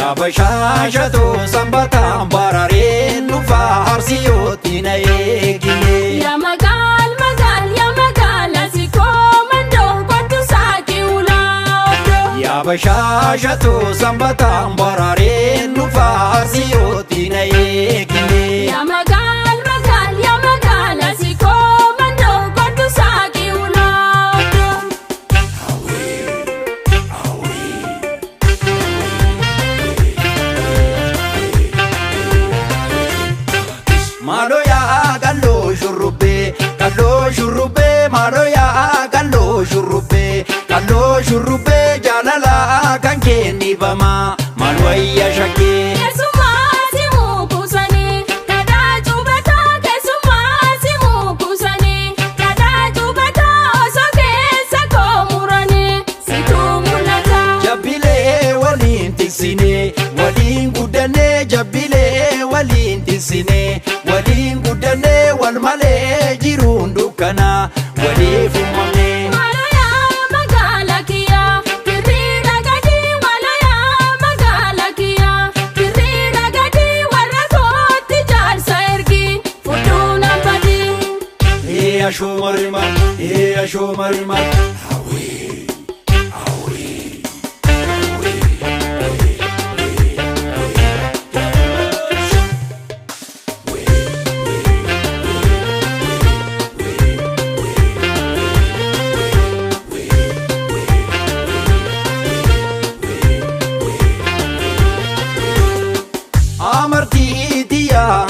Ya bashashatu sambatan barareen nufa harsiyooti na eegine. Ya magal asiko mando kotu saaki ulaa. Ya bashashatu sambatan barareen nufa harsiyooti na eegine. Ya magal asiko mando kotu saaki ulaa. Malo ya gallo shurrubbe malo ya gallo shurrubbe jalala kan kenni bama malo ya shake. Kesumasi mukusani kada jubata kesumasi mukusani kada jubata osoke sakomurani situmulata. Jabile walin tisine walin gudane jabile walin tisine walin gudane wal male jirun dukana walif mamne. Malaya magalakia kirira gadi malaya magalakia kirira gadi warakoti jalsa ergi futuna padi. Asho marima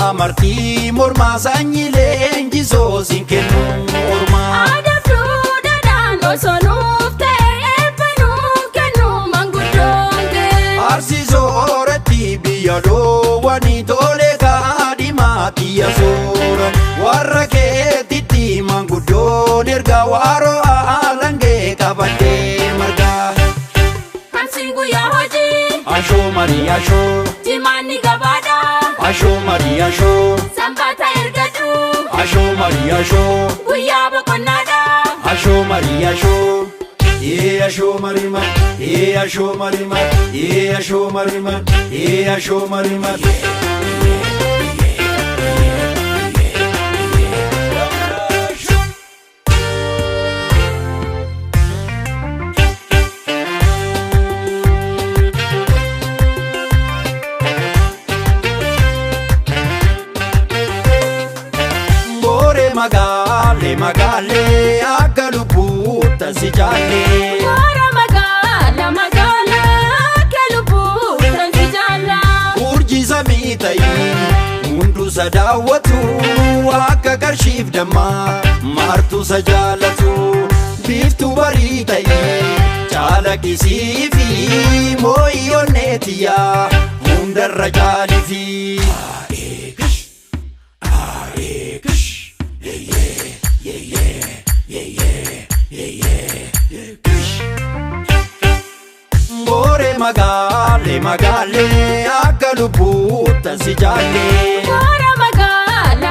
amartii mormaa sanyilee njisoo sinkennu mormaa. Adabdu dadaan osonuuf ta'e eebbanuuf kennu manguddoon ta'e. Arsiisooratti biyya dhoowwanii tolee kaadhimaa xiyya sooran warra keetitti manguddoon erga waaroo alangee qabadhee margaa. Kamsiin guyyaa hojii. Ashoo marii ashoo. Jimaanni gabaadhaa. Ashoo marii ashoo. Sanbata ergadhu. Ashoo marii ashoo. Guyyaa boqonnaadhaa. Ashoo marii ashoo. Ashoo marima ashoo marima ashoo marima ashoo marima. Magaale akka lubbuuta si jaalle. Moora magaale akka lubbuuta si jaalla. Urjii samii ta'ii hundusa daawwatu akka qarshiif dammaa maartuusa jaalatu. Biiftuu barii ta'ii caalaqisii fi moo'ii onneetiyaa hundarra jaalifi. Magaale akka lubbuuta si jaalle. Moora magaala